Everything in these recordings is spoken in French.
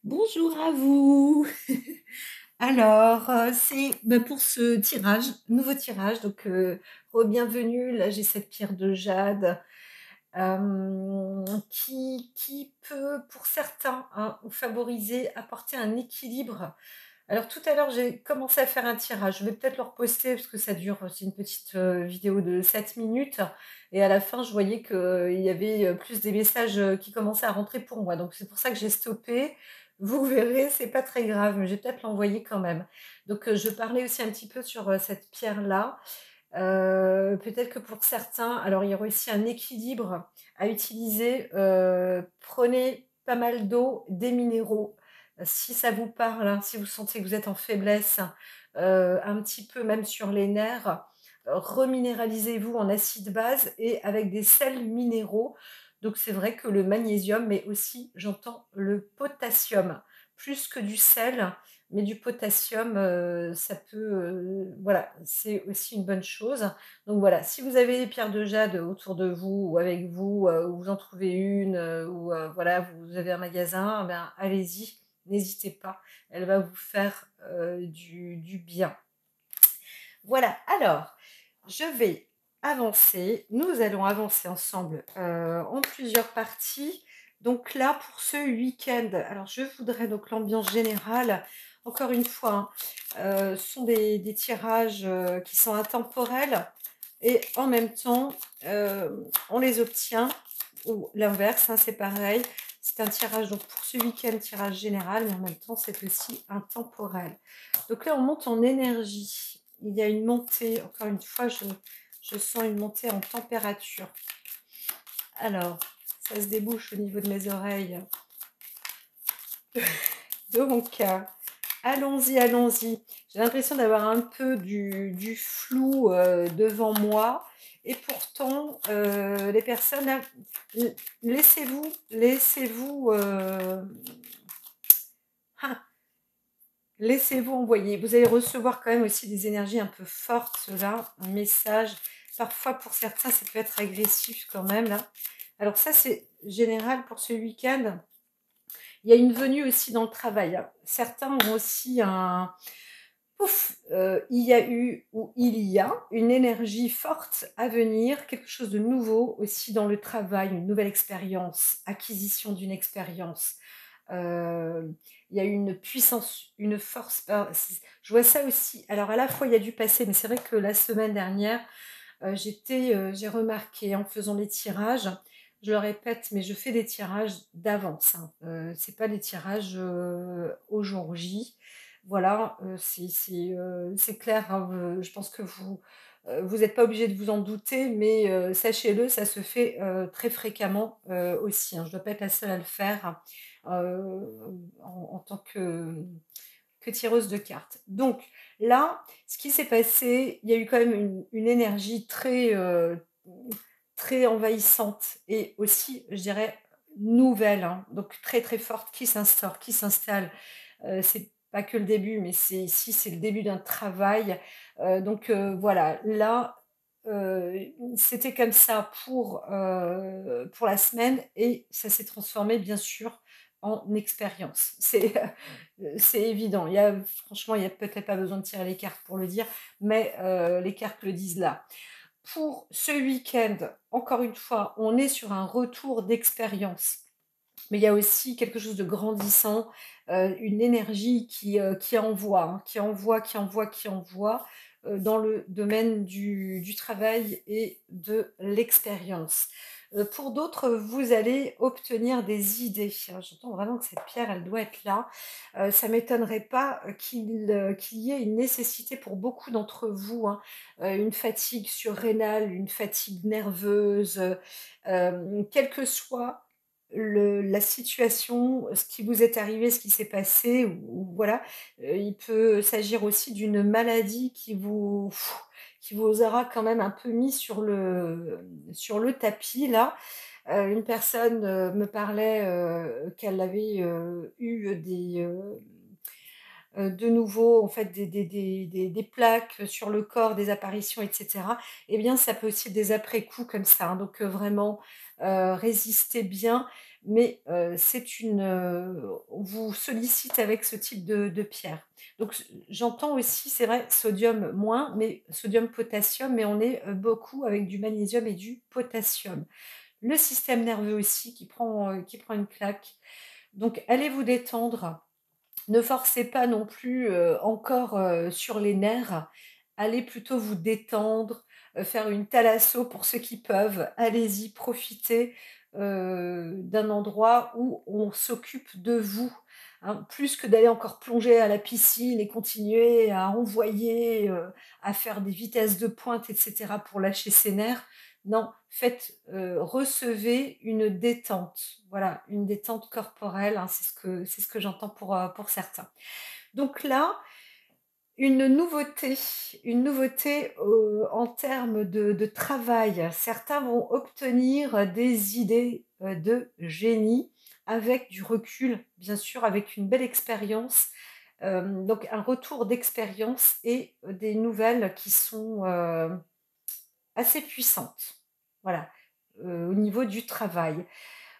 Bonjour à vous. Alors, c'est, pour ce tirage, nouveau tirage, donc re-bienvenue. Là, j'ai cette pierre de jade, qui peut, pour certains, hein, favoriser, apporter un équilibre. Alors tout à l'heure, j'ai commencé à faire un tirage. Je vais peut-être le reposter parce que ça dure, c'est une petite, vidéo de 7 minutes et à la fin, je voyais qu'il y avait, plus des messages, qui commençaient à rentrer pour moi. Donc c'est pour ça que j'ai stoppé. Vous verrez, c'est pas très grave, mais je vais peut-être l'envoyer quand même. Donc, je parlais aussi un petit peu sur, cette pierre-là. Peut-être que pour certains, alors il y aura aussi un équilibre à utiliser. Prenez pas mal d'eau, des minéraux. Si ça vous parle, hein, si vous sentez que vous êtes en faiblesse, un petit peu même sur les nerfs, reminéralisez-vous en acide base et avec des sels minéraux. Donc c'est vrai que le magnésium, mais aussi j'entends le potassium, plus que du sel, mais du potassium, ça peut, voilà, c'est aussi une bonne chose. Donc voilà, si vous avez des pierres de jade autour de vous ou avec vous, ou vous en trouvez une, ou voilà, vous avez un magasin, eh ben, allez-y, n'hésitez pas, elle va vous faire, du bien. Voilà, alors, je vais avancer. Nous allons avancer ensemble en plusieurs parties. Donc là, pour ce week-end, alors je voudrais donc l'ambiance générale. Encore une fois, hein, ce sont des tirages qui sont intemporels et en même temps, on les obtient, ou l'inverse, hein, c'est pareil. C'est un tirage donc pour ce week-end, tirage général, mais en même temps, c'est aussi intemporel. Donc là, on monte en énergie. Il y a une montée, encore une fois, je sens une montée en température. Alors, ça se débouche au niveau de mes oreilles. Donc, allons-y, allons-y. J'ai l'impression d'avoir un peu du flou devant moi. Et pourtant, les personnes, là, laissez-vous, ah, laissez-vous envoyer. Vous allez recevoir quand même aussi des énergies un peu fortes là, un message. Parfois, pour certains, ça peut être agressif quand même là. Alors ça, c'est général pour ce week-end. Il y a une venue aussi dans le travail, hein. Certains ont aussi un... Ouf, il y a eu ou il y a une énergie forte à venir, quelque chose de nouveau aussi dans le travail, une nouvelle expérience, acquisition d'une expérience. Il y a une puissance, une force. Je vois ça aussi. Alors à la fois il y a du passé, mais c'est vrai que la semaine dernière, j'ai remarqué en faisant les tirages, je le répète, mais je fais des tirages d'avance, hein. C'est pas des tirages au jour J. Voilà, c'est clair, hein, je pense que vous n'êtes pas obligé de vous en douter, mais sachez-le, ça se fait très fréquemment aussi, hein. Je ne dois pas être la seule à le faire en tant que tireuse de cartes. Donc là, ce qui s'est passé, il y a eu quand même une énergie très, très envahissante et aussi, je dirais, nouvelle, hein, donc très, très forte qui s'instaure, qui s'installe. C'est pas que le début, mais c'est ici, c'est le début d'un travail. Donc voilà, là, c'était comme ça pour la semaine et ça s'est transformé bien sûr en expérience. C'est évident. Franchement, il y a peut-être pas besoin de tirer les cartes pour le dire, mais les cartes le disent là. Pour ce week-end, encore une fois, on est sur un retour d'expérience. Mais il y a aussi quelque chose de grandissant, une énergie qui envoie, hein, qui envoie, qui envoie, qui envoie, dans le domaine du travail et de l'expérience. Pour d'autres, vous allez obtenir des idées. Ah, j'entends vraiment que cette pierre, elle doit être là. Ça m'étonnerait pas, qu'il y ait une nécessité pour beaucoup d'entre vous, hein, une fatigue surrénale, une fatigue nerveuse, quel que soit la situation, ce qui vous est arrivé, ce qui s'est passé ou voilà, il peut s'agir aussi d'une maladie qui vous aura quand même un peu mis sur le tapis là. Une personne, me parlait, qu'elle avait, eu de nouveau en fait des plaques sur le corps, des apparitions et cetera. Eh bien, ça peut aussi être des après coups comme ça, hein, donc vraiment, résistez bien. mais on vous sollicite avec ce type de pierre. Donc j'entends aussi, c'est vrai, sodium moins, mais sodium, potassium, mais on est, beaucoup avec du magnésium et du potassium. Le système nerveux aussi qui prend une claque. Donc allez vous détendre, ne forcez pas non plus, encore, sur les nerfs. Allez plutôt vous détendre, faire une thalasso pour ceux qui peuvent. Allez-y, profitez, d'un endroit où on s'occupe de vous, hein. Plus que d'aller encore plonger à la piscine et continuer à envoyer, à faire des vitesses de pointe et cetera pour lâcher ses nerfs. Non, faites, recevez une détente. Voilà, une détente corporelle, hein, c'est ce que j'entends pour certains. Donc là, une nouveauté, en termes de travail. Certains vont obtenir des idées, de génie avec du recul, bien sûr, avec une belle expérience. Donc un retour d'expérience et des nouvelles qui sont, assez puissantes. Voilà, au niveau du travail.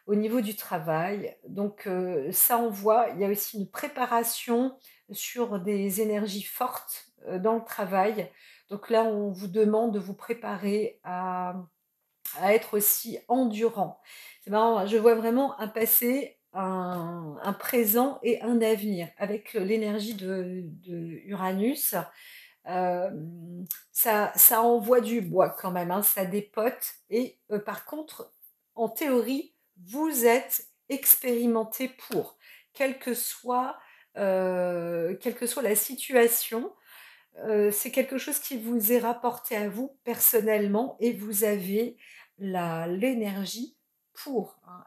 Au niveau du travail, donc ça on voit, il y a aussi une préparation sur des énergies fortes, dans le travail. Donc là, on vous demande de vous préparer à être aussi endurant. C'est marrant, je vois vraiment un passé, un présent et un avenir avec l'énergie de Uranus. Ça envoie du bois quand même, hein, ça dépote et par contre, en théorie, vous êtes expérimenté pour, quelle que soit, quelle que soit la situation, c'est quelque chose qui vous est rapporté à vous personnellement et vous avez l'énergie pour, hein,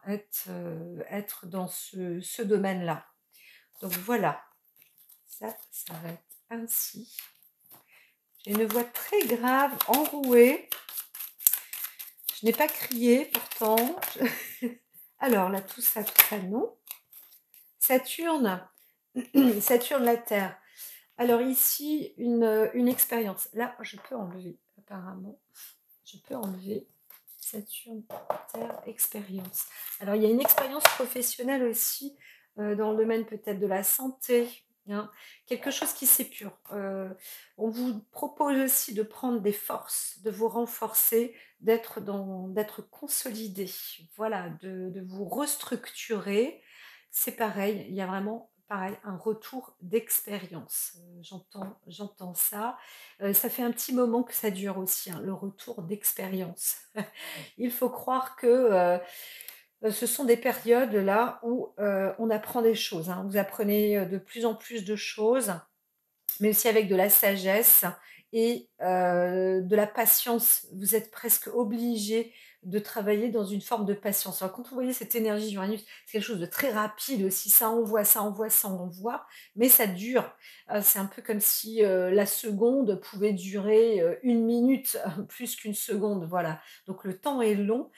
être dans ce domaine-là. Donc voilà, ça s'arrête ainsi. J'ai une voix très grave, enrouée. Je n'ai pas crié pourtant. Alors là, tout ça, non. Saturne, Saturne, la Terre. Alors ici, une expérience. Là, je peux enlever, apparemment. Je peux enlever Saturne, Terre, expérience. Alors il y a une expérience professionnelle aussi, dans le domaine peut-être de la santé, hein, quelque chose qui s'épure. On vous propose aussi de prendre des forces, de vous renforcer, d'être consolidé, voilà, de vous restructurer. C'est pareil, il y a vraiment pareil un retour d'expérience. J'entends ça. Ça fait un petit moment que ça dure aussi, hein, le retour d'expérience. Il faut croire que ce sont des périodes là où on apprend des choses, hein. Vous apprenez de plus en plus de choses, mais aussi avec de la sagesse et de la patience. Vous êtes presque obligé de travailler dans une forme de patience. Alors quand vous voyez cette énergie d'Uranus, c'est quelque chose de très rapide aussi, ça envoie, ça envoie, ça envoie, mais ça dure. C'est un peu comme si la seconde pouvait durer 1 minute, plus qu'une seconde, voilà. Donc le temps est long,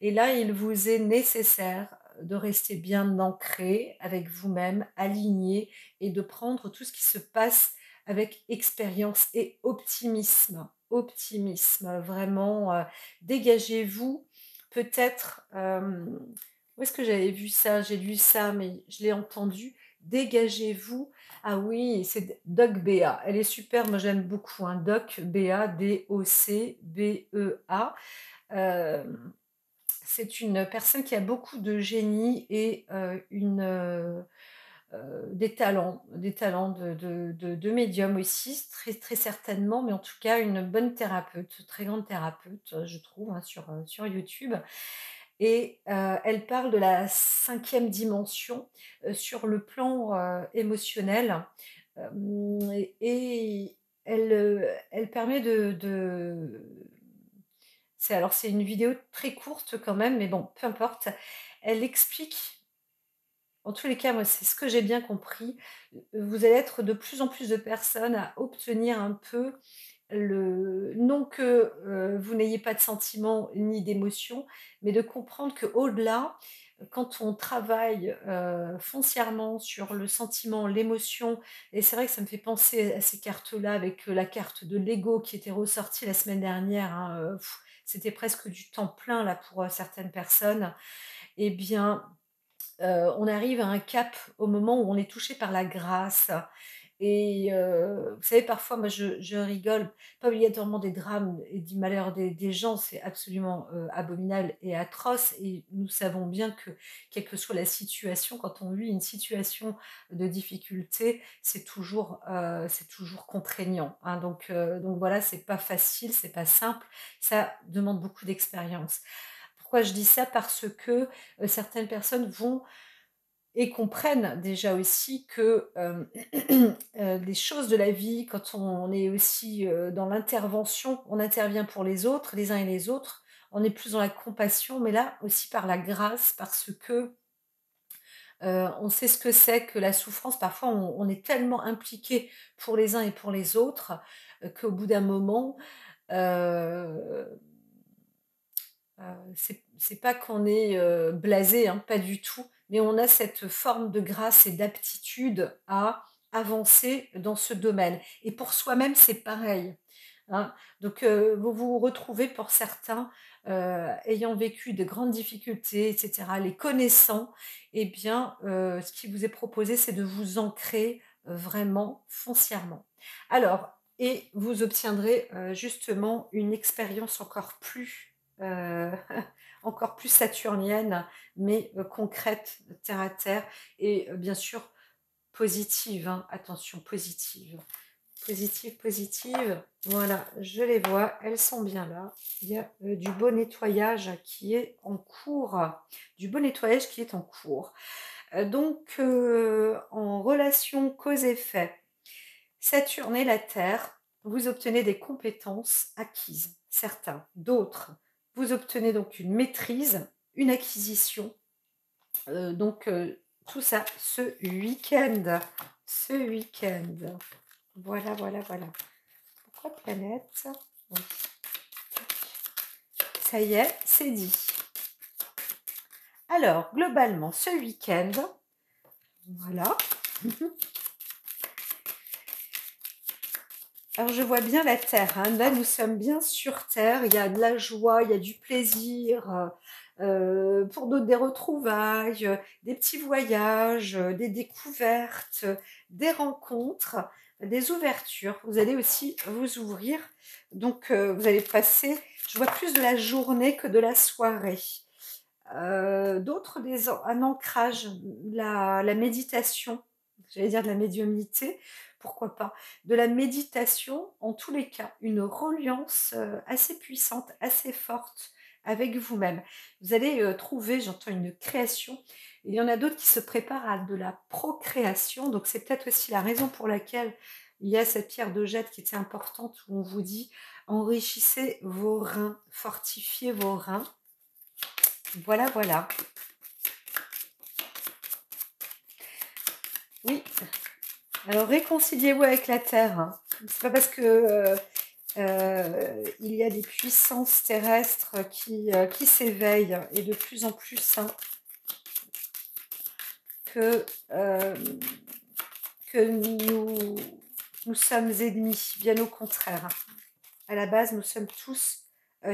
et là il vous est nécessaire de rester bien ancré avec vous-même, aligné, et de prendre tout ce qui se passe avec expérience et optimisme. Optimisme, vraiment, dégagez-vous. Peut-être, où est-ce que j'avais vu ça? J'ai lu ça, mais je l'ai entendu. Dégagez-vous. Ah oui, c'est Doc Béa. Elle est super, moi j'aime beaucoup, hein. Doc Béa, D-O-C-B-E-A. Euh, c'est une personne qui a beaucoup de génie et des talents de médium aussi, très, très certainement, mais en tout cas une bonne thérapeute, très grande thérapeute, je trouve, hein, sur YouTube. Et elle parle de la cinquième dimension sur le plan émotionnel. Et elle permet c'est une vidéo très courte quand même, mais bon, peu importe. Elle explique, en tous les cas, moi, c'est ce que j'ai bien compris. Vous allez être de plus en plus de personnes à obtenir un peu non que vous n'ayez pas de sentiments ni d'émotions, mais de comprendre qu'au-delà, quand on travaille foncièrement sur le sentiment, l'émotion, et c'est vrai que ça me fait penser à ces cartes-là, avec la carte de l'ego qui était ressortie la semaine dernière, hein, c'était presque du temps plein là pour certaines personnes. Eh bien, on arrive à un cap au moment où on est touché par la grâce. Et vous savez, parfois, moi, je rigole, pas obligatoirement des drames et du malheur des gens, c'est absolument, abominable et atroce et nous savons bien que, quelle que soit la situation, quand on vit une situation de difficulté, c'est toujours contraignant, hein. Donc voilà, c'est pas facile, c'est pas simple, ça demande beaucoup d'expérience. Pourquoi je dis ça? Parce que, certaines personnes vont et comprennent déjà aussi que, les choses de la vie, quand on est aussi, dans l'intervention, on intervient pour les autres, les uns et les autres, on est plus dans la compassion, mais là aussi par la grâce, parce que, on sait ce que c'est que la souffrance. Parfois, on est tellement impliqué pour les uns et pour les autres, qu'au bout d'un moment, heu c'est pas qu'on est, blasé, hein, pas du tout, mais on a cette forme de grâce et d'aptitude à avancer dans ce domaine et pour soi-même, c'est pareil, hein. Donc vous vous retrouvez pour certains, ayant vécu de grandes difficultés et cetera, les connaissant, eh bien, ce qui vous est proposé, c'est de vous ancrer, vraiment foncièrement. Alors et vous obtiendrez, justement une expérience encore plus, heu, encore plus saturnienne, mais concrète, terre à terre et bien sûr positive, hein, attention positive. Positive, positive, voilà, je les vois, elles sont bien là. Il y a, du beau nettoyage qui est en cours, du beau nettoyage qui est en cours. En relation cause-effet, Saturne et la Terre, vous obtenez des compétences acquises, certains. D'autres, vous obtenez donc une maîtrise, une acquisition. Tout ça ce week-end. Ce week-end. Voilà, voilà, voilà. Pourquoi planète? Oui. Ça y est, c'est dit. Alors, globalement, ce week-end, voilà. Alors je vois bien la Terre, hein. Là nous sommes bien sur Terre, il y a de la joie, il y a du plaisir, pour d'autres des retrouvailles, des petits voyages, des découvertes, des rencontres, des ouvertures. Vous allez aussi vous ouvrir, vous allez passer, je vois plus de la journée que de la soirée. D'autres un ancrage, la méditation, j'allais dire de la médiumnité, pourquoi pas, de la méditation, en tous les cas, une reliance assez puissante, assez forte avec vous-même. Vous allez trouver, j'entends une création, il y en a d'autres qui se préparent à de la procréation, donc c'est peut-être aussi la raison pour laquelle il y a cette pierre de jade qui était importante, où on vous dit enrichissez vos reins, fortifiez vos reins. Voilà, voilà. Oui, alors réconciliez-vous avec la Terre, hein. C'est pas parce que il y a des puissances terrestres qui s'éveillent et de plus en plus, hein, que, euh, que nous sommes ennemis, bien au contraire. À la base, nous sommes tous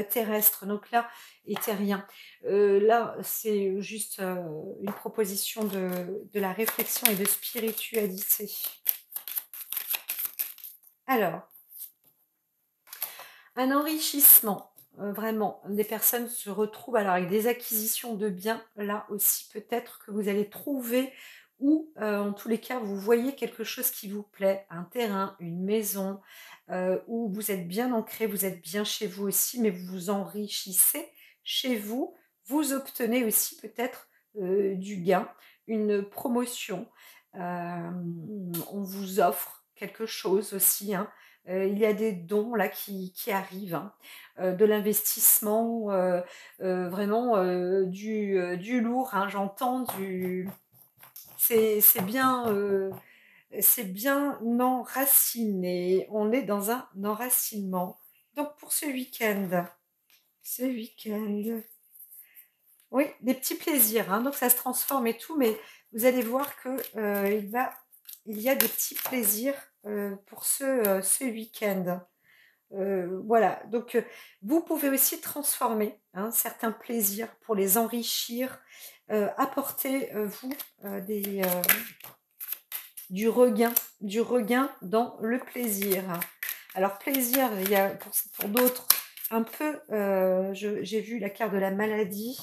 terrestres, donc là, et terriens. Là, c'est juste une proposition de la réflexion et de spiritualité. Alors, un enrichissement, vraiment, des personnes se retrouvent alors avec des acquisitions de biens, là aussi peut-être que vous allez trouver ou en tous les cas vous voyez quelque chose qui vous plaît, un terrain, une maison, où vous êtes bien ancré, vous êtes bien chez vous aussi, mais vous vous enrichissez chez vous. Vous obtenez aussi peut-être, du gain, une promotion, on vous offre quelque chose aussi, hein. Il y a des dons là qui arrivent, hein, de l'investissement, vraiment, du lourd, hein, j'entends du c'est bien enraciné. On est dans un enracinement. Donc pour ce week-end, oui, des petits plaisirs, hein, donc ça se transforme et tout, mais vous allez voir que, il y a des petits plaisirs, pour ce week-end. Voilà, vous pouvez aussi transformer, hein, certains plaisirs pour les enrichir, apporter, vous, du regain dans le plaisir. Alors plaisir, il y a pour d'autres un peu, j'ai vu la carte de la maladie.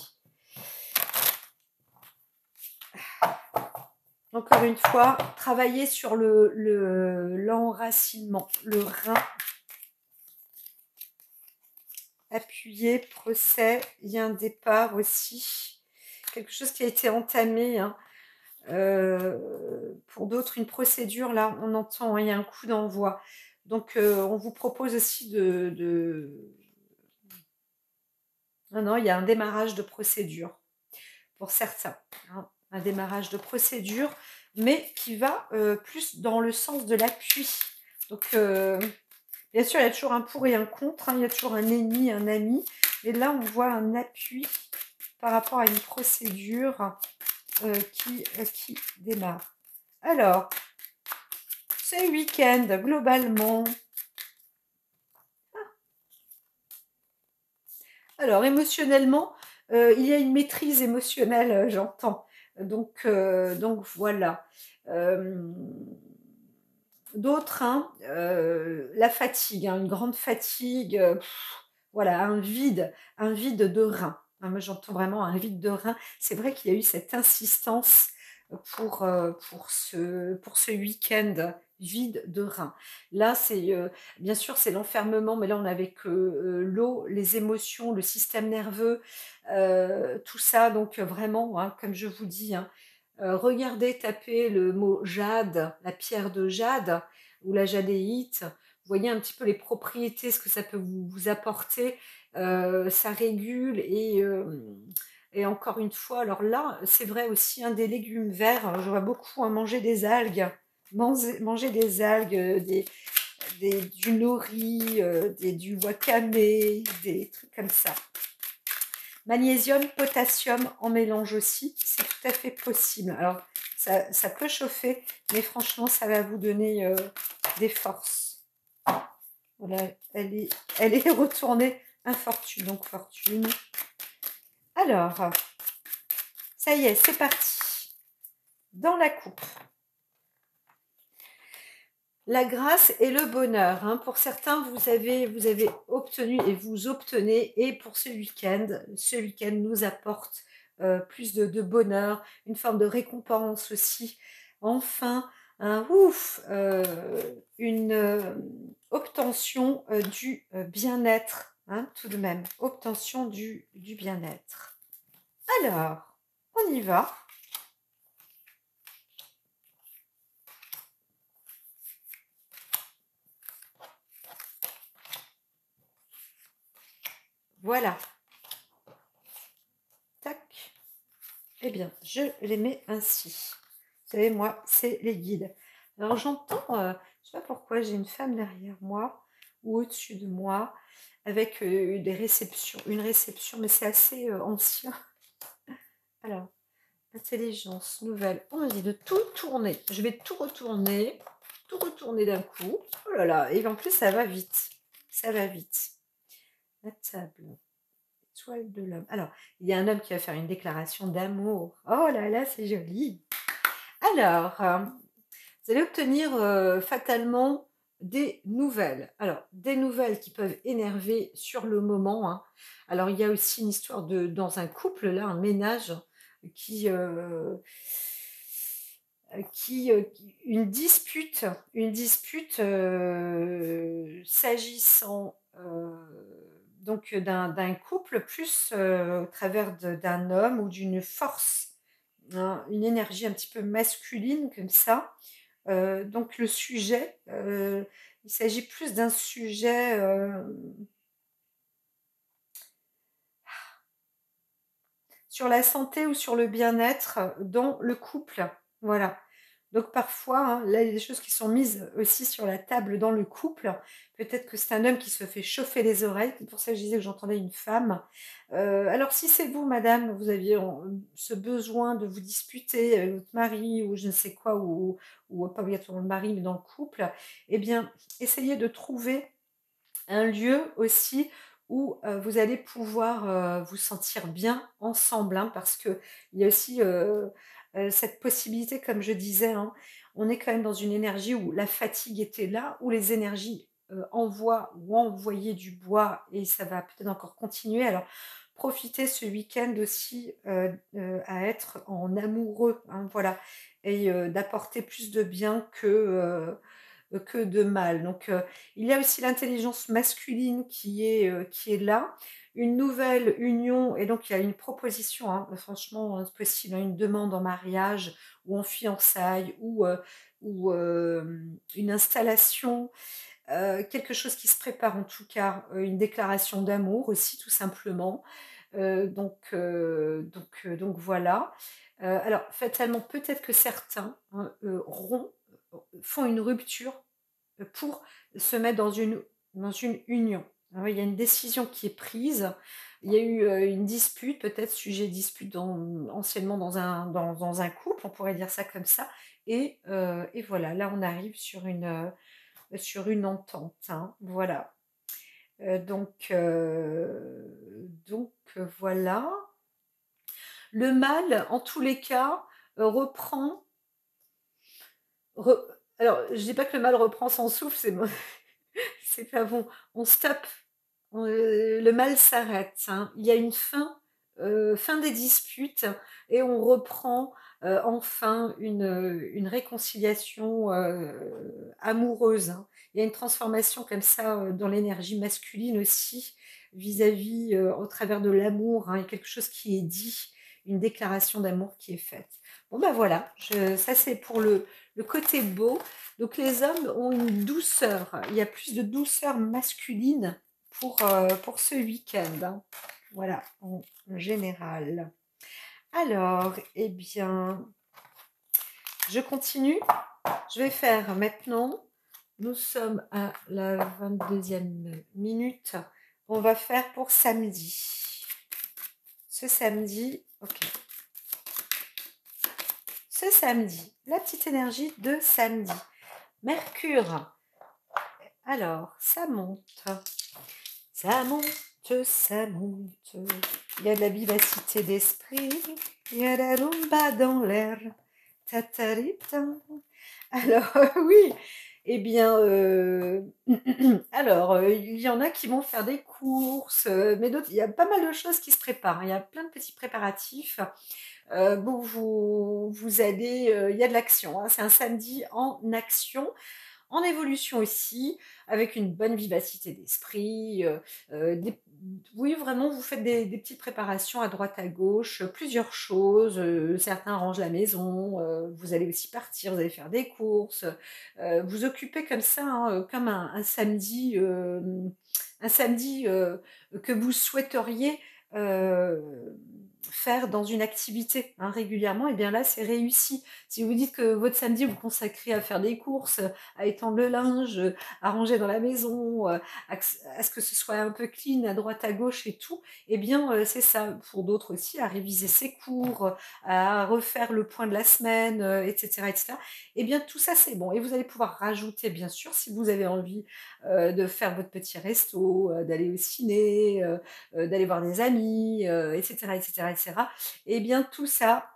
Encore une fois, travailler sur l'enracinement, le rein. Appuyer, procès, il y a un départ aussi. Quelque chose qui a été entamé, hein. Pour d'autres, une procédure, là, on entend, hein, il y a un coup d'envoi. Donc, on vous propose aussi Non, non, il y a un démarrage de procédure pour certains, hein, un démarrage de procédure, mais qui va plus dans le sens de l'appui. Donc, bien sûr, il y a toujours un pour et un contre, hein, il y a toujours un ennemi, un ami, mais là, on voit un appui par rapport à une procédure qui démarre. Alors, ce week-end, globalement, alors émotionnellement, il y a une maîtrise émotionnelle, j'entends. Donc voilà. D'autres, hein, la fatigue, hein, une grande fatigue, voilà, un vide de rein. Hein, moi, j'entends vraiment un vide de rein. C'est vrai qu'il y a eu cette insistance pour ce week-end vide de rein. Là, c'est bien sûr, c'est l'enfermement, mais là, on n'avait que l'eau, les émotions, le système nerveux, tout ça. Donc, vraiment, hein, comme je vous dis, hein, regardez, tapez le mot jade, la pierre de jade ou la jadéite. Vous voyez un petit peu les propriétés, ce que ça peut vous apporter. Ça régule et encore une fois, alors là, c'est vrai aussi, des légumes verts. Je vois beaucoup manger des algues, manger des algues, du nori, du wakame, des trucs comme ça. Magnésium, potassium en mélange aussi, c'est tout à fait possible. Alors, ça peut chauffer, mais franchement, ça va vous donner des forces. Voilà, elle est retournée infortune, donc fortune. Alors, ça y est, c'est parti. Dans la coupe. La grâce et le bonheur. Hein. Pour certains, vous avez obtenu et vous obtenez. Et pour ce week-end nous apporte plus de bonheur, une forme de récompense aussi. Enfin, un ouf, une obtention du bien-être, hein, tout de même. Obtention du bien-être. Alors, on y va. Voilà. Tac. Eh bien, je les mets ainsi. Vous savez, moi, c'est les guides. Alors, j'entends, je ne sais pas pourquoi, j'ai une femme derrière moi ou au-dessus de moi avec une réception, mais c'est assez ancien. Alors, intelligence, nouvelle. On me dit de tout tourner. Je vais tout retourner d'un coup. Oh là là, et en plus, ça va vite. Ça va vite. La table. Étoile de l'homme. Alors, il y a un homme qui va faire une déclaration d'amour. Oh là là, c'est joli. Alors, vous allez obtenir fatalement des nouvelles. Alors, des nouvelles qui peuvent énerver sur le moment. Hein. Alors, il y a aussi une histoire dans un couple, là, un ménage, qui, une dispute s'agissant donc d'un couple, plus au travers d'un homme ou d'une force, hein, une énergie un petit peu masculine comme ça. Donc le sujet, il s'agit plus d'un sujet sur la santé ou sur le bien-être dans le couple. Voilà. Donc parfois, hein, là, il y a des choses qui sont mises aussi sur la table dans le couple. Peut-être que c'est un homme qui se fait chauffer les oreilles. C'est pour ça que je disais que j'entendais une femme. Alors si c'est vous, madame, vous aviez ce besoin de vous disputer avec votre mari ou je ne sais quoi, ou pas obligatoirement le mari, mais dans le couple, eh bien, essayez de trouver un lieu aussi où vous allez pouvoir vous sentir bien ensemble, hein, parce que il y a aussi cette possibilité, comme je disais, hein, on est quand même dans une énergie où la fatigue était là, où les énergies envoient ou envoyaient du bois et ça va peut-être encore continuer. Alors, profitez ce week-end aussi à être en amoureux, hein, voilà, et d'apporter plus de bien que de mal. Donc, il y a aussi l'intelligence masculine qui est là, une nouvelle union, et donc il y a une proposition, hein, franchement, possible, hein, une demande en mariage ou en fiançailles ou une installation, quelque chose qui se prépare en tout cas, une déclaration d'amour aussi tout simplement. Donc voilà. Alors fatalement, peut-être que certains, hein, font une rupture pour se mettre dans une union. Alors, il y a une décision qui est prise. Il y a eu une dispute, peut-être sujet dispute anciennement dans un couple, on pourrait dire ça comme ça. Et voilà, là on arrive sur une entente, hein, voilà. Voilà. Le mal, en tous les cas, reprend. re- alors, je dis pas que le mal reprend son souffle, c'est pas bon. On stoppe. Le mal s'arrête, hein. Il y a une fin des disputes et on reprend enfin une réconciliation amoureuse, hein. Il y a une transformation comme ça dans l'énergie masculine aussi, vis-à-vis, au travers de l'amour, hein. Il y a quelque chose qui est dit, une déclaration d'amour qui est faite. Bon ben voilà, ça c'est pour le côté beau. Donc les hommes ont une douceur, il y a plus de douceur masculine pour ce week-end, hein. Voilà, en général. Alors, eh bien, je continue. Je vais faire maintenant, nous sommes à la 22e minute, on va faire pour samedi. Ce samedi, ok. Ce samedi, la petite énergie de samedi. Mercure. Alors, ça monte. Ça monte, ça monte. Il y a de la vivacité d'esprit. Il y a la rumba dans l'air. Tatarita. Alors, oui. Eh bien, alors, il y en a qui vont faire des courses, mais d'autres, il y a pas mal de choses qui se préparent. Il y a plein de petits préparatifs. Bon, vous allez, il y a de l'action, hein. C'est un samedi en action, en évolution aussi, avec une bonne vivacité d'esprit. Oui, vraiment, vous faites des petites préparations à droite, à gauche, plusieurs choses. Certains rangent la maison, vous allez aussi partir, vous allez faire des courses, vous occupez comme ça, hein, comme un samedi que vous souhaiteriez euh, faire dans une activité, hein, régulièrement. Et bien là, c'est réussi. Si vous dites que votre samedi, vous consacrez à faire des courses, à étendre le linge, à ranger dans la maison, à ce que ce soit un peu clean à droite, à gauche et tout, eh bien, c'est ça. Pour d'autres aussi, à réviser ses cours, à refaire le point de la semaine, etc., etc. Eh bien, tout ça, c'est bon. Et vous allez pouvoir rajouter, bien sûr, si vous avez envie de faire votre petit resto, d'aller au ciné, d'aller voir des amis, etc., etc., etc. Eh bien, tout ça,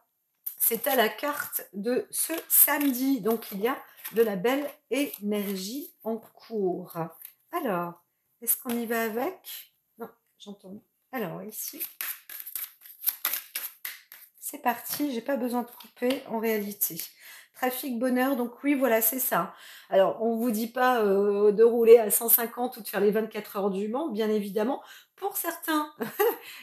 c'est à la carte de ce samedi. Donc, il y a de la belle énergie en cours. Alors, est-ce qu'on y va avec? Non, j'entends. Alors, ici, c'est parti. J'ai pas besoin de couper en réalité. Trafic bonheur, donc oui, voilà, c'est ça. Alors, on vous dit pas de rouler à 150 ou de faire les 24 heures du Mans, bien évidemment. Pour certains,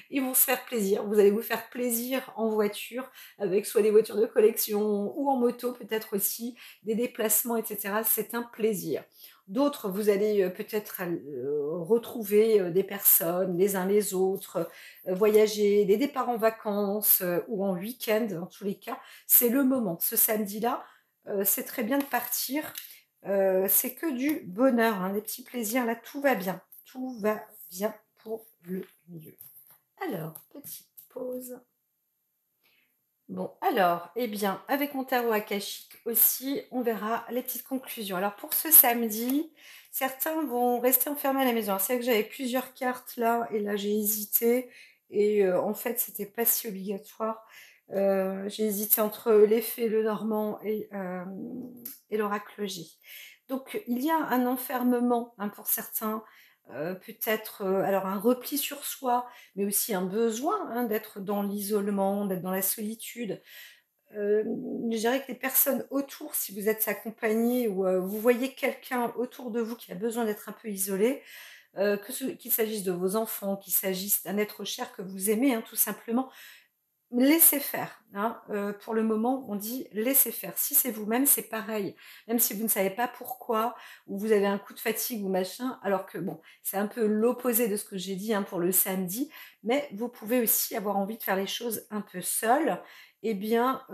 ils vont se faire plaisir. Vous allez vous faire plaisir en voiture, avec soit des voitures de collection ou en moto, peut-être aussi, des déplacements, etc. C'est un plaisir. D'autres, vous allez peut-être retrouver des personnes, les uns les autres, voyager, des départs en vacances ou en week-end, dans tous les cas. C'est le moment. Ce samedi-là, c'est très bien de partir. C'est que du bonheur, hein, des petits plaisirs. Là, tout va bien. Tout va bien pour le mieux. Alors, petite pause Bon, alors, eh bien, avec mon tarot akashique aussi, on verra les petites conclusions. Alors, pour ce samedi, certains vont rester enfermés à la maison. Alors, c'est vrai que j'avais plusieurs cartes là, et là, j'ai hésité. Et en fait, c'était pas si obligatoire. J'ai hésité entre l'effet le normand et l'oracle J. Donc, il y a un enfermement hein, pour certains, peut-être alors un repli sur soi, mais aussi un besoin hein, d'être dans l'isolement, d'être dans la solitude. Heu, je dirais que les personnes autour, si vous êtes accompagné ou vous voyez quelqu'un autour de vous qui a besoin d'être un peu isolé, qu'il s'agisse de vos enfants, qu'il s'agisse d'un être cher que vous aimez, hein, tout simplement, laissez faire, hein, pour le moment, on dit: «Laissez faire». Si c'est vous-même, c'est pareil. Même si vous ne savez pas pourquoi ou vous avez un coup de fatigue ou machin, alors que bon, c'est un peu l'opposé de ce que j'ai dit, hein, pour le samedi, mais vous pouvez aussi avoir envie de faire les choses un peu seul. Eh bien,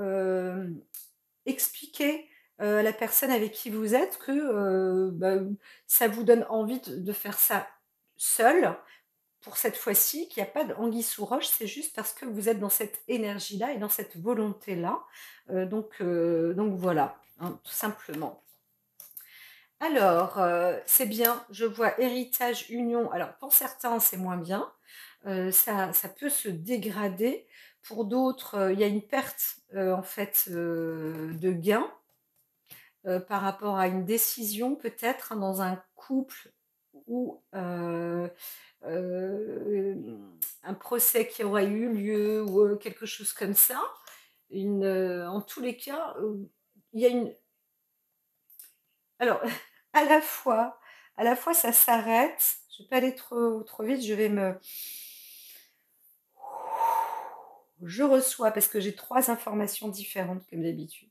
expliquez, à la personne avec qui vous êtes que, bah, ça vous donne envie de faire ça seul, pour cette fois-ci, qu'il y a pas d'anguille sous roche, c'est juste parce que vous êtes dans cette énergie-là et dans cette volonté-là, donc voilà, hein, tout simplement. Alors, c'est bien, je vois héritage, union. Alors pour certains, c'est moins bien, ça peut se dégrader. Pour d'autres, il y a une perte, en fait, de gain, par rapport à une décision peut-être, hein, dans un couple ou un procès qui aurait eu lieu ou quelque chose comme ça. En tous les cas, il y a une alors à la fois à la fois ça s'arrête, je vais pas aller trop vite, je reçois parce que j'ai 3 informations différentes comme d'habitude.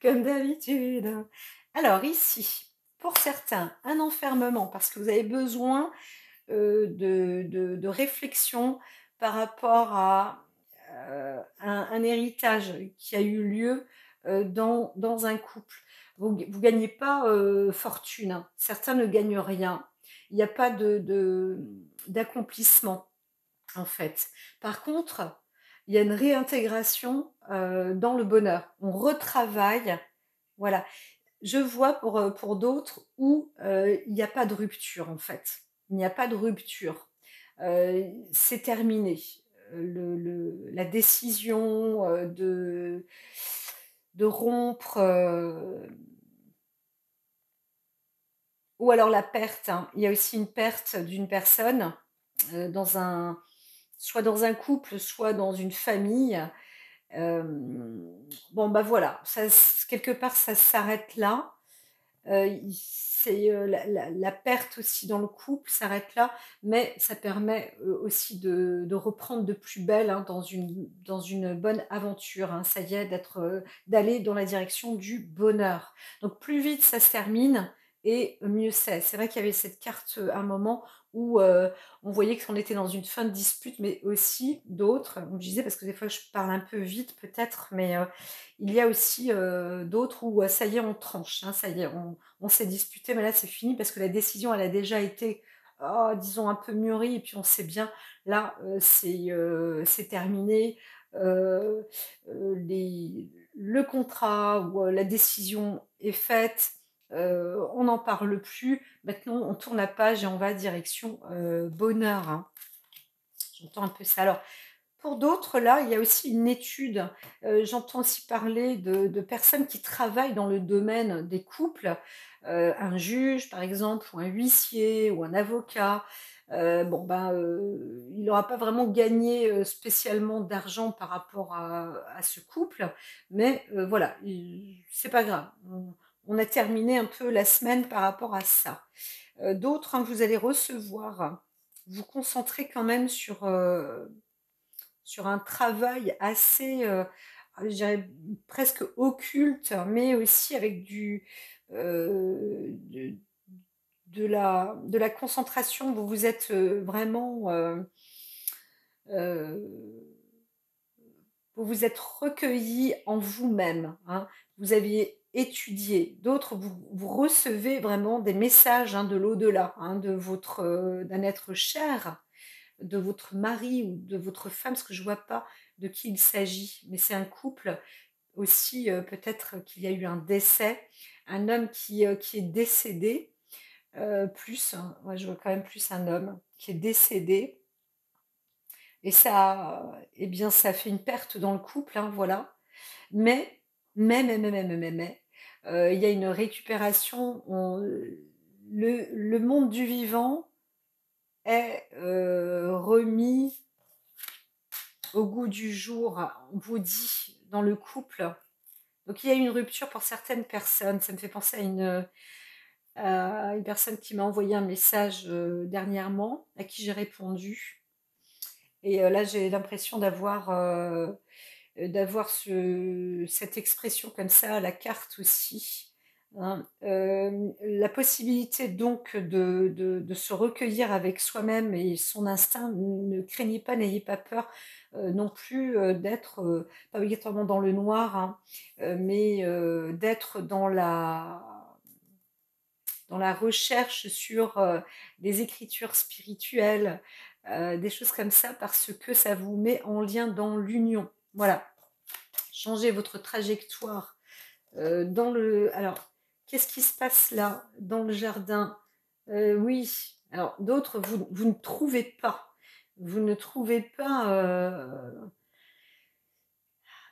Comme d'habitude. Alors ici, pour certains, un enfermement parce que vous avez besoin de réflexion par rapport à un héritage qui a eu lieu dans un couple. Vous gagnez pas fortune, hein. Certains ne gagnent rien. Il n'y a pas d'accomplissement en fait. Par contre, il y a une réintégration dans le bonheur. On retravaille, voilà. Je vois pour d'autres où, il n'y a pas de rupture en fait. Il n'y a pas de rupture. C'est terminé. La décision, de rompre, ou alors la perte, hein. Il y a aussi une perte d'une personne, dans un soit dans un couple, soit dans une famille. Bon, bah, voilà, ça quelque part ça s'arrête là. Il c'est, la perte aussi dans le couple s'arrête là, mais ça permet, aussi de reprendre de plus belle, hein, dans une bonne aventure, hein. Ça y est, d'aller dans la direction du bonheur. Donc plus vite ça se termine et mieux c'est. C'est vrai qu'il y avait cette carte, à un moment où, on voyait qu'on était dans une fin de dispute, mais aussi d'autres, comme je disais parce que des fois je parle un peu vite peut-être, mais, il y a aussi, d'autres où, ça y est on tranche, hein, ça y est on s'est disputé, mais là c'est fini parce que la décision elle a déjà été, oh, disons un peu mûrie et puis on sait bien là, c'est terminé, heu le contrat ou la décision est faite, on n'en parle plus. Maintenant on tourne la page et on va direction, bonheur, hein. J'entends un peu ça. Alors pour d'autres, là, il y a aussi une étude, j'entends aussi parler de personnes qui travaillent dans le domaine des couples, un juge par exemple ou un huissier ou un avocat. Bon ben, il n'aura pas vraiment gagné, spécialement d'argent par rapport à ce couple, mais voilà, c'est pas grave. On a terminé un peu la semaine par rapport à ça. D'autres, hein, vous allez recevoir vous concentrer quand même sur un travail assez, je dirais presque occulte, mais aussi avec de la concentration. Vous êtes, vraiment, heu, vous vous êtes recueilli en vous-même, hein. Vous aviez étudié. D'autres, vous recevez vraiment des messages, hein, de l'au-delà, hein, d'un être cher, de votre mari ou de votre femme, parce que je vois pas de qui il s'agit, mais c'est un couple aussi, peut-être qu'il y a eu un décès, un homme qui est décédé, plus, hein, ouais, je vois quand même plus un homme qui est décédé et ça, eh bien, ça fait une perte dans le couple, hein, voilà. Mais, il y a une récupération, le monde du vivant est remis au goût du jour, on vous dit, dans le couple. Donc il y a une rupture pour certaines personnes. Ça me fait penser à une personne qui m'a envoyé un message dernièrement, à qui j'ai répondu. Et là, j'ai l'impression d'avoir cette expression comme ça à la carte aussi, hein. La possibilité donc de se recueillir avec soi-même et son instinct, ne craignez pas, n'ayez pas peur non plus d'être, pas obligatoirement dans le noir, hein, mais d'être dans la recherche sur des écritures spirituelles, des choses comme ça, parce que ça vous met en lien dans l'union. Voilà, changez votre trajectoire dans le... Alors, qu'est-ce qui se passe là, dans le jardin? Oui, alors d'autres, vous ne trouvez pas. Vous ne trouvez pas...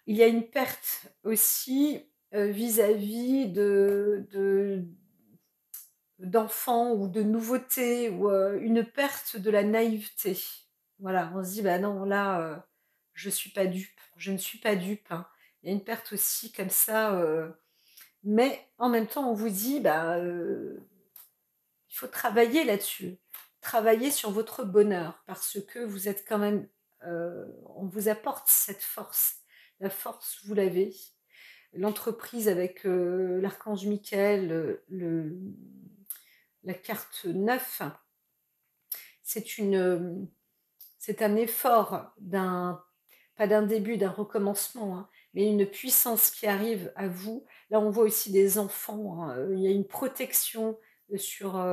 il y a une perte aussi vis-à-vis d'enfants ou de nouveautés, ou une perte de la naïveté. Voilà, on se dit, bah non, là, je suis pas dupe, je ne suis pas dupe, hein. Il y a une perte aussi comme ça, mais en même temps, on vous dit, bah, il faut travailler là-dessus, travailler sur votre bonheur, parce que vous êtes quand même, on vous apporte cette force. La force, vous l'avez. L'entreprise avec l'archange Michael, la carte 9, c'est c'est un effort, pas d'un début, d'un recommencement, hein, mais une puissance qui arrive à vous. Là, on voit aussi des enfants, hein, il y a une protection sur,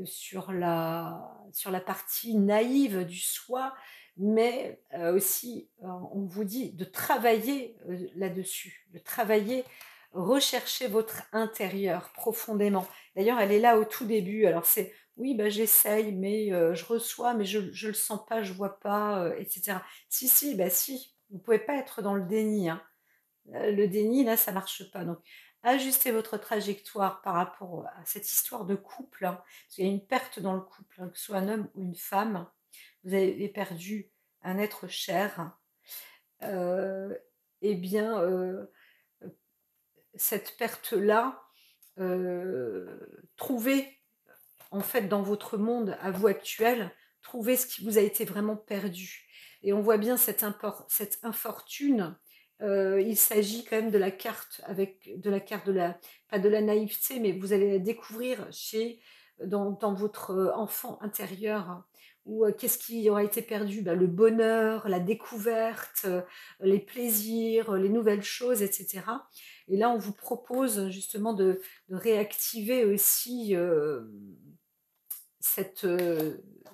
sur la partie naïve du soi, mais aussi, on vous dit de travailler là-dessus, de travailler, rechercher votre intérieur profondément. D'ailleurs, elle est là au tout début. Alors c'est, oui, bah, j'essaye, mais je reçois, mais je le sens pas, je vois pas, etc. Si, si, bah si, vous pouvez pas être dans le déni, hein. Le déni, là, ça marche pas. Donc, ajustez votre trajectoire par rapport à cette histoire de couple, hein, parce qu'il y a une perte dans le couple, hein, que ce soit un homme ou une femme. Vous avez perdu un être cher. Euh, eh bien, cette perte-là, trouvez, en fait, dans votre monde à vous actuel, trouvez ce qui vous a été vraiment perdu. Et on voit bien cette infortune. Il s'agit quand même de la carte, avec de la carte de la, pas de la naïveté, mais vous allez la découvrir dans votre enfant intérieur. Ou qu'est-ce qui aura été perdu? Ben, le bonheur, la découverte, les plaisirs, les nouvelles choses, etc. Et là, on vous propose justement de réactiver aussi cette,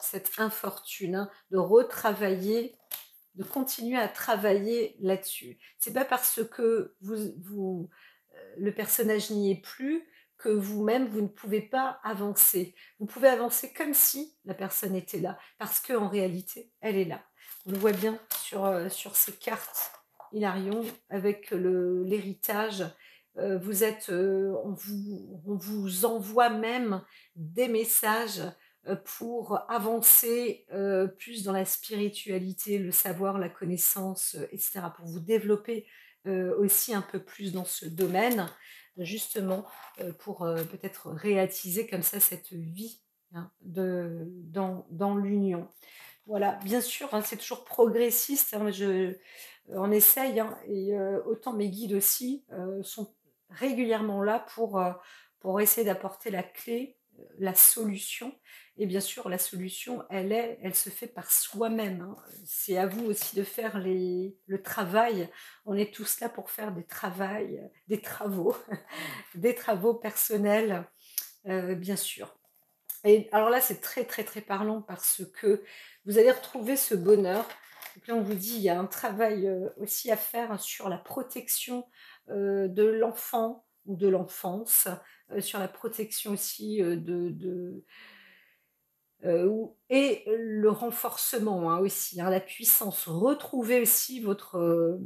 cette infortune, hein, de retravailler, de continuer à travailler là-dessus. C'est pas parce que le personnage n'y est plus que vous-même, vous ne pouvez pas avancer. Vous pouvez avancer comme si la personne était là, parce qu'en réalité, elle est là. On le voit bien sur ces cartes Hilarion, avec l'héritage. On vous envoie même des messages pour avancer plus dans la spiritualité, le savoir, la connaissance, etc., pour vous développer aussi un peu plus dans ce domaine, justement, pour peut-être réattiser comme ça cette vie, hein, dans l'union. Voilà, bien sûr, hein, c'est toujours progressiste, hein, on essaye, hein, et autant mes guides aussi sont régulièrement là pour essayer d'apporter la clé, la solution. Et bien sûr, la solution, elle se fait par soi-même, hein. C'est à vous aussi de faire le travail. On est tous là pour faire des travaux, des travaux personnels, bien sûr. Et alors là, c'est très, très, très parlant parce que vous allez retrouver ce bonheur. Donc là, on vous dit, il y a un travail, aussi à faire sur la protection, de l'enfant ou de l'enfance, sur la protection aussi, ou et le renforcement, hein, aussi, hein, la puissance. Retrouver aussi votre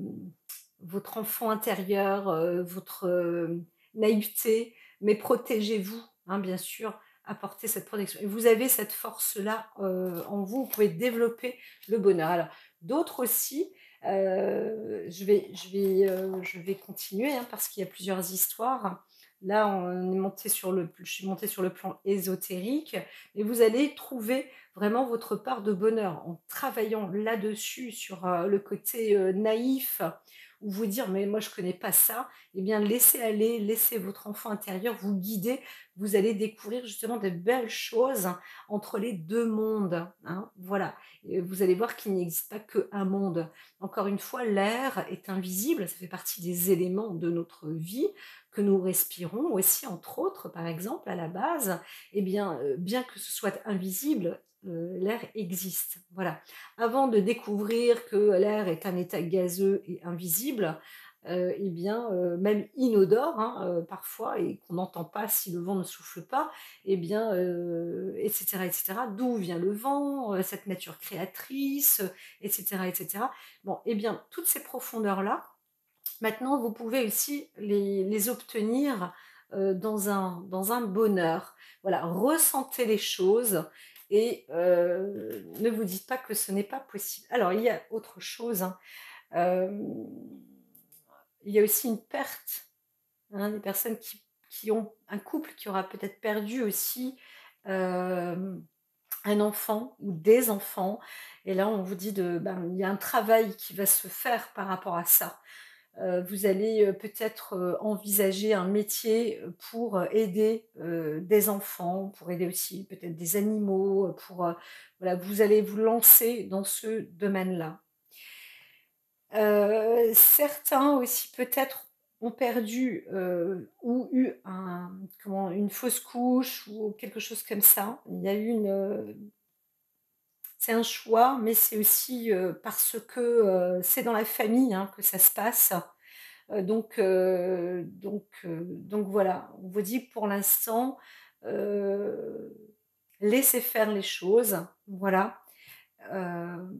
enfant intérieur, votre, naïveté, mais protégez-vous, hein, bien sûr, apportez cette protection et vous avez cette force-là, en vous, vous pouvez développer le bonheur. Alors d'autres aussi, je vais continuer, hein, parce qu'il y a plusieurs histoires. Là, on est monté sur le je suis montée sur le plan ésotérique et vous allez trouver vraiment votre part de bonheur en travaillant là-dessus sur, le côté, naïf, ou vous dire: «Mais moi je connais pas ça», eh bien laissez aller, laissez votre enfant intérieur vous guider. Vous allez découvrir justement de belles choses entre les 2 mondes, hein, voilà. Et vous allez voir qu'il n'existe pas qu'un monde. Encore une fois, l'air est invisible, ça fait partie des éléments de notre vie que nous respirons aussi, entre autres, par exemple, à la base. Eh bien, bien que ce soit invisible, l'air existe, voilà. Avant de découvrir que l'air est un état gazeux et invisible, eh bien, même inodore, hein, parfois et qu'on n'entend pas si le vent ne souffle pas, eh bien, et cetera et cetera. D'où vient le vent, cette nature créatrice, et cetera et cetera. Bon, eh bien, toutes ces profondeurs-là, maintenant, vous pouvez aussi les obtenir, dans un bonheur. Voilà, ressentez les choses et ne vous dites pas que ce n'est pas possible. Alors, il y a autre chose, hein, hem, il y a aussi une perte, hein, des personnes qui ont un couple qui aura peut-être perdu aussi, hem, un enfant ou des enfants et là, on vous dit il y a un travail qui va se faire par rapport à ça. Vous allez, peut-être, envisager un métier, pour, aider, des enfants, pour aider aussi peut-être des animaux, pour, voilà, vous allez vous lancer dans ce domaine-là. Certains aussi peut-être ont perdu, ou eu une fausse couche ou quelque chose comme ça. Il y a eu c'est un choix, mais c'est aussi, parce que, c'est dans la famille, hein, que ça se passe. Donc voilà, on vous dit pour l'instant, heu, laissez faire les choses, voilà, hem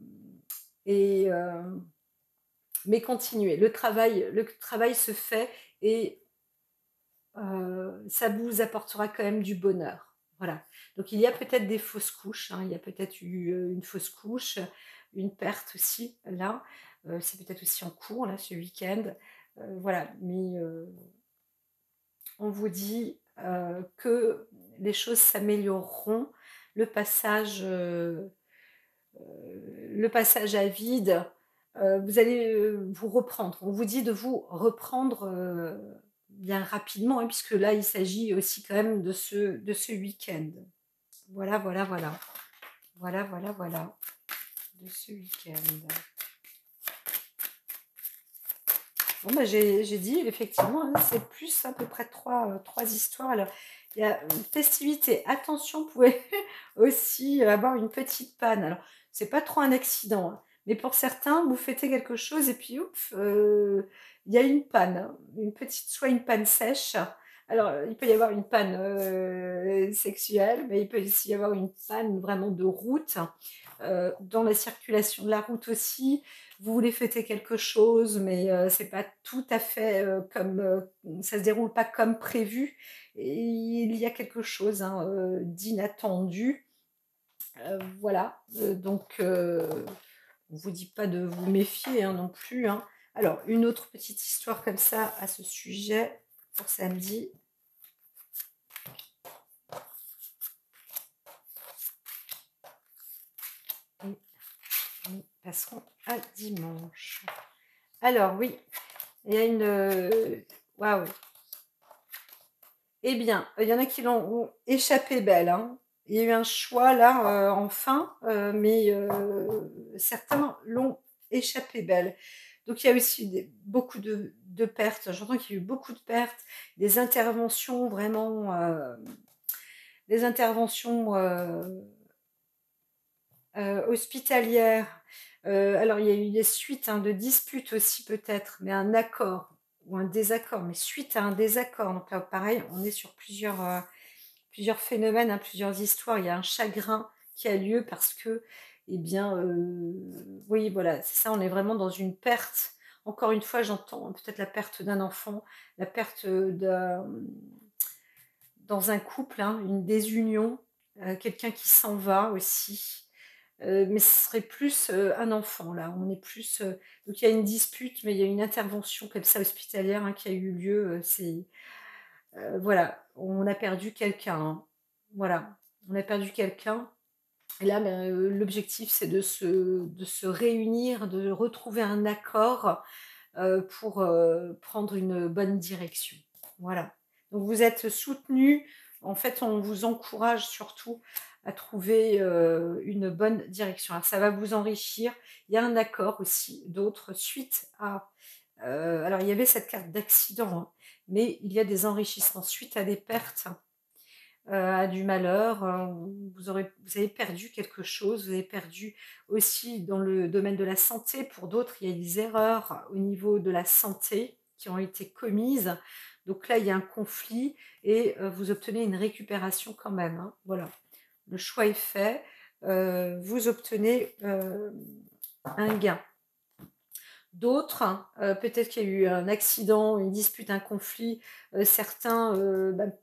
et mais continuez. Le travail se fait et ça vous apportera quand même du bonheur. Voilà. Donc il y a peut-être des fausses couches, hein, il y a peut-être eu, une fausse couche, une perte aussi là, c'est peut-être aussi en cours là ce week-end, voilà. Mais on vous dit, que les choses s'amélioreront. Le passage, heu le passage à vide, vous allez, vous reprendre. On vous dit de vous reprendre, bien rapidement, hein, puisque là, il s'agit aussi quand même de ce week-end. Voilà, voilà, voilà. Voilà, voilà, voilà, de ce week-end. Bon, bah, j'ai dit effectivement, hein, c'est plus à peu près 3 histoires. Alors, il y a une festivité. Attention, vous pouvez aussi avoir une petite panne. Alors, c'est pas trop un accident, hein, mais pour certains, vous fêtez quelque chose et puis ouf, il y a une panne, hein, une petite soit une panne sèche. Alors, il peut y avoir une panne, sexuelle, mais il peut aussi y avoir une panne vraiment de route, dans la circulation de la route aussi. Vous voulez fêter quelque chose, mais c'est pas tout à fait, comme, ça se déroule pas comme prévu et il y a quelque chose, hein, d'inattendu. Voilà, on vous dit pas de vous méfier, hein, non plus, hein. Alors une autre petite histoire comme ça à ce sujet pour samedi et nous passerons à dimanche. Alors oui, il y a waouh! Eh bien, il y en a qui ont échappé belle, hein. Il y a eu un choix là, enfin, mais certains l'ont échappé belle. Donc il y a aussi beaucoup de pertes. J'entends qu'il y a eu beaucoup de pertes, des interventions vraiment, des interventions hospitalières. Alors, il y a eu des suites de disputes aussi peut-être, mais un accord ou un désaccord, mais suite à un désaccord. Donc là, pareil, on est sur plusieurs phénomènes, plusieurs histoires. Il y a un chagrin qui a lieu parce que, eh bien, oui, voilà, c'est ça, on est vraiment dans une perte. Encore une fois, j'entends peut-être la perte d'un enfant, la perte dans un couple, une désunion, quelqu'un qui s'en va aussi. Mais ce serait plus un enfant, là. On est plus. Donc il y a une dispute, mais il y a une intervention comme ça hospitalière qui a eu lieu. Voilà, on a perdu quelqu'un. Voilà, on a perdu quelqu'un. Et là, ben, l'objectif, c'est de se réunir, de retrouver un accord pour prendre une bonne direction. Voilà. Donc vous êtes soutenu. En fait, on vous encourage surtout à trouver une bonne direction. Alors ça va vous enrichir. Il y a un accord aussi d'autres suite à... alors il y avait cette carte d'accident, mais il y a des enrichissements suite à des pertes, à du malheur. Vous avez perdu quelque chose, vous avez perdu aussi dans le domaine de la santé. Pour d'autres, il y a des erreurs au niveau de la santé qui ont été commises. Donc là, il y a un conflit et vous obtenez une récupération quand même. Voilà, le choix est fait. Vous obtenez un gain. D'autres, peut-être qu'il y a eu un accident, une dispute, un conflit. Certains,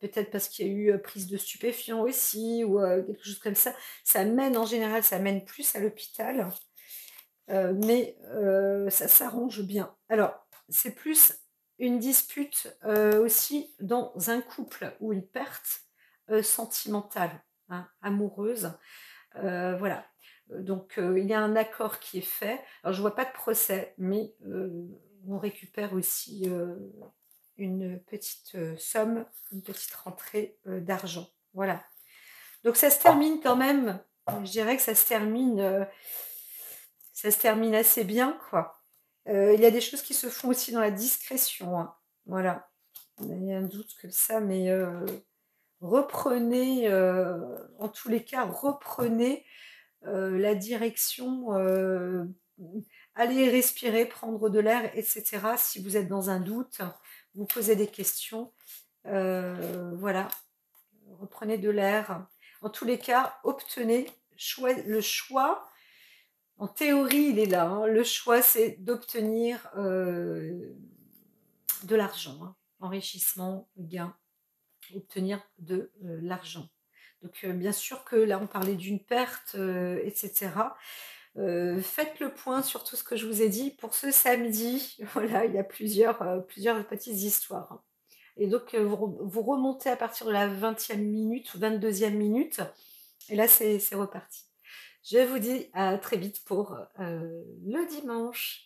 peut-être parce qu'il y a eu prise de stupéfiants aussi, ou quelque chose comme ça. Ça mène, en général, ça mène plus à l'hôpital. Mais ça s'arrange bien. Alors, c'est plus une dispute aussi dans un couple ou une perte sentimentale, amoureuse. Voilà. Donc, il y a un accord qui est fait. Alors, je vois pas de procès, mais on récupère aussi une petite somme, une petite rentrée d'argent. Voilà. Donc, ça se termine quand même. Je dirais que ça se termine assez bien, quoi. Il y a des choses qui se font aussi dans la discrétion. Voilà. Il y a un doute que ça, mais reprenez, en tous les cas, reprenez la direction, aller respirer, prendre de l'air, etc. Si vous êtes dans un doute, vous posez des questions. Voilà, reprenez de l'air. En tous les cas, obtenez le choix. En théorie, il est là. Le choix, c'est d'obtenir de l'argent. Enrichissement, gain, obtenir de l'argent. Donc, bien sûr que là, on parlait d'une perte, etc. Faites le point sur tout ce que je vous ai dit pour ce samedi. Voilà, il y a plusieurs petites histoires. Et donc, vous remontez à partir de la 20e minute ou 22e minute. Et là, c'est reparti. Je vous dis à très vite pour le dimanche.